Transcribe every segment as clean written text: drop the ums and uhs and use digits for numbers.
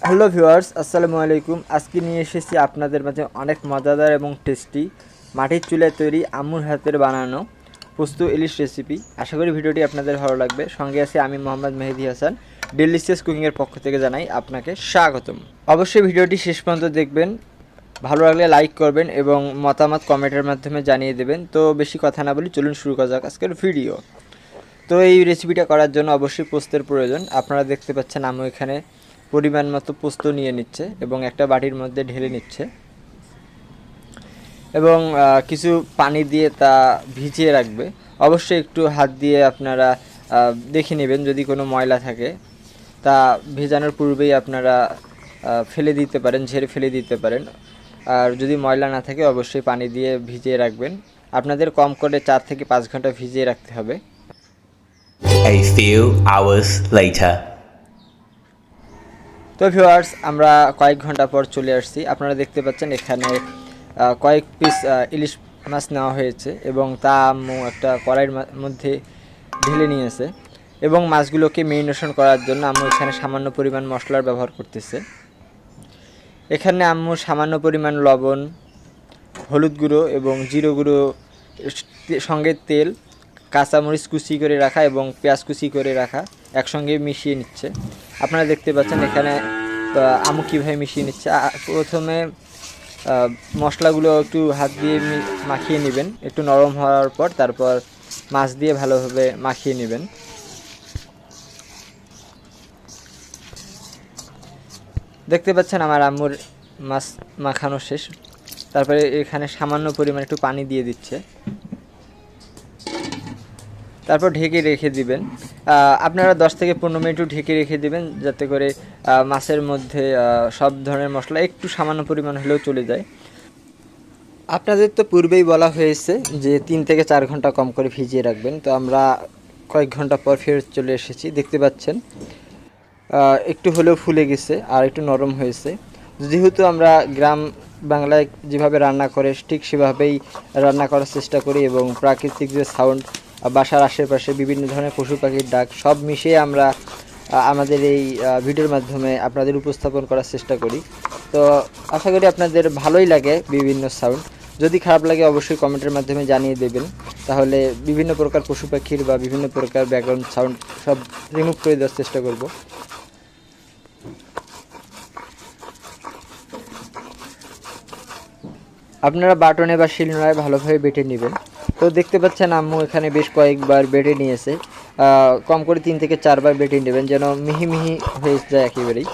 Hello viewers, আসসালামু আলাইকুম। আজকে নিয়ে এসেছি আপনাদের মাঝে অনেক মজাদার এবং টেস্টি মাটির চুলায় তৈরি আম্মুর হাতের বানানো পোস্ত ইলিশ রেসিপি। আশা করি ভিডিওটি আপনাদের ভালো লাগবে। সঙ্গে আছি আমি মোহাম্মদ মেহেদি হাসান। ডেলিশিয়াস কুকিংয়ের পক্ষ থেকে জানাই আপনাকে স্বাগতম। অবশ্যই ভিডিওটি শেষ পর্যন্ত দেখবেন, ভালো লাগলে লাইক করবেন এবং মতামত কমেন্টের মাধ্যমে জানিয়ে দেবেন। তো বেশি কথা না বলি, চলুন শুরু করা যাক আজকের ভিডিও। তো এই রেসিপিটা করার জন্য অবশ্যই পোস্তের প্রয়োজন। আপনারা দেখতে পাচ্ছেন আম্মু এখানে পরিমাণ মতো পোস্ত নিয়ে নিচ্ছে এবং একটা বাটির মধ্যে ঢেলে নিচ্ছে এবং কিছু পানি দিয়ে তা ভিজিয়ে রাখবে। অবশ্যই একটু হাত দিয়ে আপনারা দেখে নেবেন যদি কোনো ময়লা থাকে, তা ভেজানোর পূর্বেই আপনারা ফেলে দিতে পারেন, ঝেড়ে ফেলে দিতে পারেন। আর যদি ময়লা না থাকে অবশ্যই পানি দিয়ে ভিজিয়ে রাখবেন। আপনাদের কম করে 4 থেকে 5 ঘন্টা ভিজিয়ে রাখতে হবে। A few hours later. তো ভিউয়ার্স, আমরা কয়েক ঘন্টা পর চলে আসছি। আপনারা দেখতে পাচ্ছেন এখানে কয়েক পিস ইলিশ মাছ নেওয়া হয়েছে এবং তা আম্মু একটা কড়াইয়ের মধ্যে ঢেলে নিয়েছে এবং মাছগুলোকে মেরিনেশন করার জন্য আম্মু এখানে সামান্য পরিমাণ মশলার ব্যবহার করতেছে। এখানে আম্মু সামান্য পরিমাণ লবণ, হলুদ গুঁড়ো এবং জিরে গুঁড়ো, সঙ্গে তেল, কাঁচামরিচ কুচি করে রাখা এবং পেঁয়াজ কুচি করে রাখা একসঙ্গে মিশিয়ে নিচ্ছে। আপনারা দেখতে পাচ্ছেন এখানে আম্মু কীভাবে মিশিয়ে নিচ্ছে। প্রথমে মশলাগুলো একটু হাত দিয়ে মাখিয়ে নেবেন, একটু নরম হওয়ার পর তারপর মাছ দিয়ে ভালোভাবে মাখিয়ে নেবেন। দেখতে পাচ্ছেন আমার আম্মুর মাছ মাখানো শেষ। তারপরে এখানে সামান্য পরিমাণ একটু পানি দিয়ে দিচ্ছে, তারপর ঢেকে রেখে দিবেন। আপনারা 10 থেকে 15 মিনিট ঢেকে রেখে দিবেন, যাতে করে মাছের মধ্যে সব ধরনের মশলা একটু সামান্য পরিমাণ হলেও চলে যায়। আপনাদের তো পূর্বেই বলা হয়েছে যে 3 থেকে 4 ঘন্টা কম করে ভিজিয়ে রাখবেন। তো আমরা কয়েক ঘন্টা পর ফেরত চলে এসেছি। দেখতে পাচ্ছেন একটু হলেও ফুলে গেছে আর একটু নরম হয়েছে। যেহেতু আমরা গ্রাম বাংলায় যেভাবে রান্না করে ঠিক সেভাবেই রান্না করার চেষ্টা করি এবং প্রাকৃতিক যে সাউন্ড, বাসার আশেপাশে বিভিন্ন ধরনের পশু পাখির ডাক সব মিশিয়ে আমরা আমাদের এই ভিডিওর মাধ্যমে আপনাদের উপস্থাপন করার চেষ্টা করি। তো আশা করি আপনাদের ভালোই লাগে বিভিন্ন সাউন্ড। যদি খারাপ লাগে অবশ্যই কমেন্টের মাধ্যমে জানিয়ে দেবেন, তাহলে বিভিন্ন প্রকার পশু পাখির বা বিভিন্ন প্রকার ব্যাকগ্রাউন্ড সাউন্ড সব রিমুভ করে দেওয়ার চেষ্টা করব। আপনারা বাটনে বা শিলনোড়ায় ভালোভাবে বেটে নেবেন। তো দেখতে পাচ্ছেন আম্মু এখানে বেশ কয়েকবার বেটে নিয়েছে। কম করে 3 থেকে 4 বার বেটে নেবেন, যেন মিহি মিহি হয়ে যায় একেবারেই,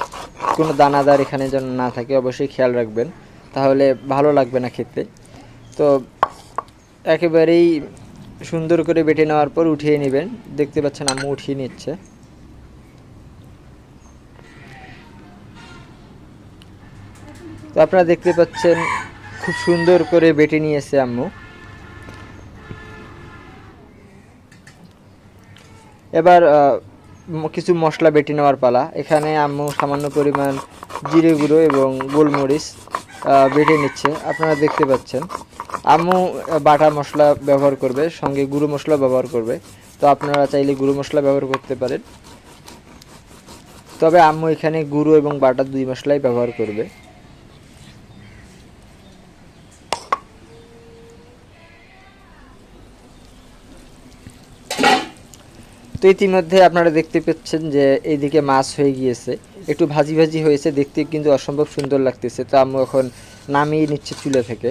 কোনো দানাদার এখানে যেন না থাকে। অবশ্যই খেয়াল রাখবেন, তাহলে ভালো লাগবে না খেতে। তো একেবারেই সুন্দর করে বেটে নেওয়ার পর উঠিয়ে নেবেন। দেখতে পাচ্ছেন আম্মু উঠিয়ে নিচ্ছে। তো আপনারা দেখতে পাচ্ছেন খুব সুন্দর করে বেটে নিয়েছে আম্মু। এবার কিছু মশলা বেটে নেওয়ার পালা। এখানে আম্মু সামান্য পরিমাণ জিরে গুঁড়ো এবং গোলমরিচ বেটে নিচ্ছে। আপনারা দেখতে পাচ্ছেন আম্মু বাটা মশলা ব্যবহার করবে, সঙ্গে গুঁড়ো মশলা ব্যবহার করবে। তো আপনারা চাইলে গুঁড়ো মশলা ব্যবহার করতে পারেন, তবে আম্মু এখানে গুঁড়ো এবং বাটা 2 মশলাই ব্যবহার করবে। তো ইতিমধ্যে আপনারা দেখতে পাচ্ছেন যে এইদিকে মাছ হয়ে গিয়েছে, একটু ভাজি ভাজি হয়েছে, দেখতে কিন্তু অসম্ভব সুন্দর লাগতেছে। তো আম্মু এখন নামিয়ে নিচ্ছে চুলা থেকে।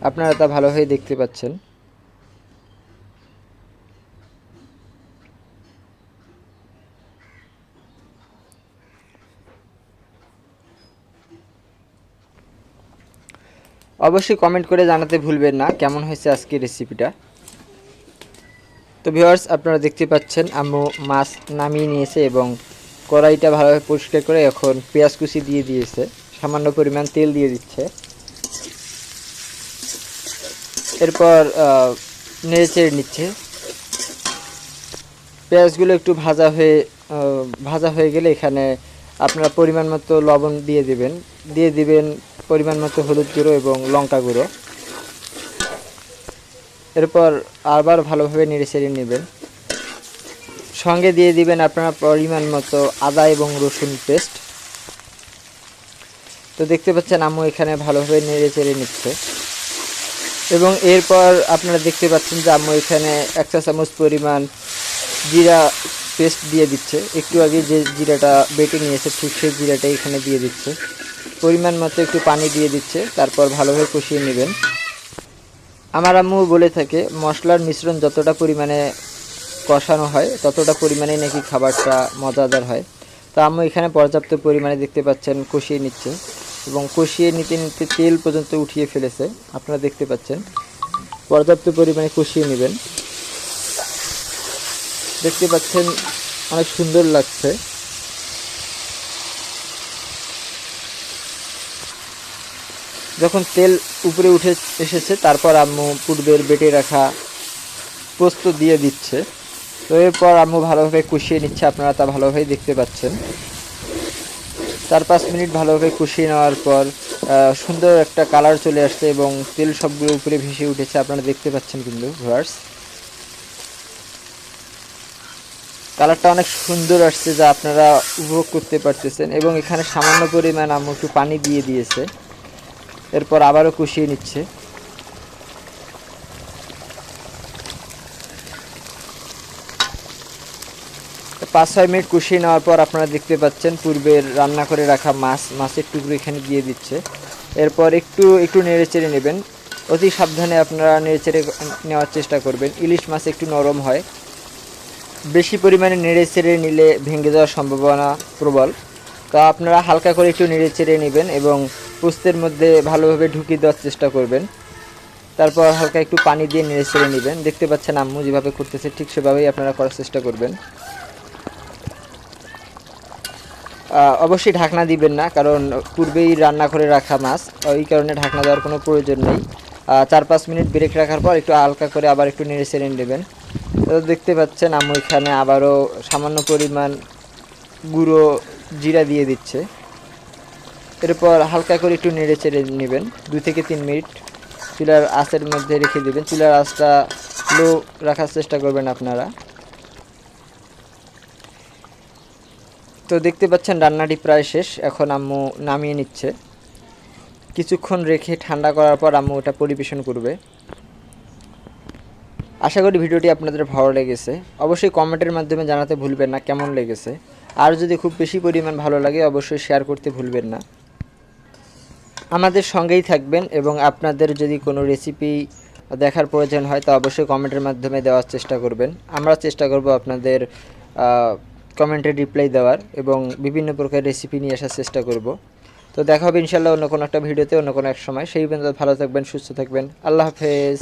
আপনারা তা ভালোভাবে দেখতে পাচ্ছেন। অবশ্যই কমেন্ট করে জানাতে ভুলবেন না কেমন হয়েছে আজকের রেসিপিটা। তো ভিউয়ার্স, আপনারা দেখতে পাচ্ছেন আম্মু মাছ নামিয়ে নিয়েছে এবং কড়াইটা ভালোভাবে পরিষ্কার করে এখন পেঁয়াজ কুচি দিয়ে দিয়েছে, সামান্য পরিমাণ তেল দিয়ে দিচ্ছে। এরপর নেড়ে চেড়ে নিচ্ছে। পেঁয়াজগুলো একটু ভাজা হয়ে গেলে এখানে আপনারা পরিমাণ মতো লবণ দিয়ে দিবেন পরিমাণ মতো হলুদ গুঁড়ো এবং লঙ্কা গুঁড়ো। এরপর আবার ভালোভাবে নেড়ে চেড়ে নেবেন। সঙ্গে দিয়ে দিবেন আপনারা পরিমাণ মতো আদা এবং রসুন পেস্ট। তো দেখতে পাচ্ছেন আম্মু এখানে ভালোভাবে নেড়ে চেড়ে নিচ্ছে এবং এরপর আপনারা দেখতে পাচ্ছেন যে আম্মু এখানে 1 চা চামচ পরিমাণ জিরা পেস্ট দিয়ে দিচ্ছে। একটু আগে যে জিরাটা বেটে নিয়েছে ঠিক সেই জিরাটাই এখানে দিয়ে দিচ্ছে। পরিমাণ মতো একটু পানি দিয়ে দিচ্ছে, তারপর ভালোভাবে কষিয়ে নেবেন। আমার আম্মু বলে থাকে মশলার মিশ্রণ যতটা পরিমাণে কষানো হয় ততটা পরিমাণে নাকি খাবারটা মজাদার হয়। তো আম্মু এখানে পর্যাপ্ত পরিমাণে দেখতে পাচ্ছেন কষিয়ে নিচ্ছে এবং কষিয়ে নিতে নিতে তেল পর্যন্ত উঠিয়ে ফেলেছে। আপনারা দেখতে পাচ্ছেন পর্যাপ্ত পরিমাণে কষিয়ে নেবেন। দেখতে পাচ্ছেন অনেক সুন্দর লাগছে। যখন তেল উপরে উঠে এসেছে তারপর আম্মু পূর্বের বেটে রাখা পোস্ত দিয়ে দিচ্ছে। তো এরপর আম্মু ভালোভাবে কষিয়ে নিচ্ছে, আপনারা তা ভালোভাবে দেখতে পাচ্ছেন। 4-5 মিনিট ভালোভাবে কষিয়ে নেওয়ার পর সুন্দর একটা কালার চলে আসছে এবং তেল সবগুলো উপরে ভেসে উঠেছে, আপনারা দেখতে পাচ্ছেন। কিন্তু ভিউয়ার্স কালারটা অনেক সুন্দর আসছে যা আপনারা উপভোগ করতে পারতেছেন এবং এখানে সামান্য পরিমাণ আম্মু একটু পানি দিয়ে দিয়েছে। এরপর আবারও কষিয়ে নিচ্ছে। তো 5-6 মিনিট কষিয়ে নেওয়ার পর আপনারা দেখতে পাচ্ছেন পূর্বের রান্না করে রাখা মাছের টুকরো এখানে দিয়ে দিচ্ছে। এরপর একটু নেড়ে চেড়ে নেবেন। অতি সাবধানে আপনারা নেড়ে চেড়ে নেওয়ার চেষ্টা করবেন। ইলিশ মাছ একটু নরম হয়, বেশি পরিমাণে নেড়ে চেড়ে নিলে ভেঙে যাওয়ার সম্ভাবনা প্রবল। তো আপনারা হালকা করে একটু নেড়ে চেড়ে নেবেন এবং পোস্তের মধ্যে ভালোভাবে ঢুকিয়ে দেওয়ার চেষ্টা করবেন। তারপর হালকা একটু পানি দিয়ে নেড়ে চেড়ে নেবেন। দেখতে পাচ্ছেন আম্মু যেভাবে করতেছে ঠিক সেভাবেই আপনারা করার চেষ্টা করবেন। অবশ্যই ঢাকনা দিবেন না, কারণ পূর্বেই রান্না করে রাখা মাছ, এই কারণে ঢাকনা দেওয়ার কোনো প্রয়োজন নেই। 4-5 মিনিট ব্রেক রাখার পর একটু হালকা করে আবার একটু নেড়ে চেড়ে নেবেন। তো দেখতে পাচ্ছেন আম্মু এখানে আবারও সামান্য পরিমাণ গুঁড়ো জিরা দিয়ে দিচ্ছে। এরপর হালকা করে একটু নেড়ে চেড়ে নেবেন। 2 থেকে 3 মিনিট চুলার আঁচের মধ্যে রেখে দেবেন। চুলার আঁচটা লো রাখার চেষ্টা করবেন আপনারা। তো দেখতে পাচ্ছেন রান্নাটি প্রায় শেষ, এখন আম্মু নামিয়ে নিচ্ছে। কিছুক্ষণ রেখে ঠান্ডা করার পর আম্মু ওটা পরিবেশন করবে। আশা করি ভিডিওটি আপনাদের ভালো লেগেছে। অবশ্যই কমেন্টের মাধ্যমে জানাতে ভুলবেন না কেমন লেগেছে। আর যদি খুব বেশি পরিমাণ ভালো লাগে অবশ্যই শেয়ার করতে ভুলবেন না। আমাদের সঙ্গেই থাকবেন এবং আপনাদের যদি কোনো রেসিপি দেখার প্রয়োজন হয় তা অবশ্যই কমেন্টের মাধ্যমে দেওয়ার চেষ্টা করবেন। আমরা চেষ্টা করব আপনাদের কমেন্টে রিপ্লাই দেওয়ার এবং বিভিন্ন প্রকার রেসিপি নিয়ে আসার চেষ্টা করব। তো দেখা হবে ইনশাআল্লাহ অন্য কোনো একটা ভিডিওতে অন্য কোনো এক সময়। সেই পর্যন্ত ভালো থাকবেন, সুস্থ থাকবেন। আল্লাহ হাফেজ।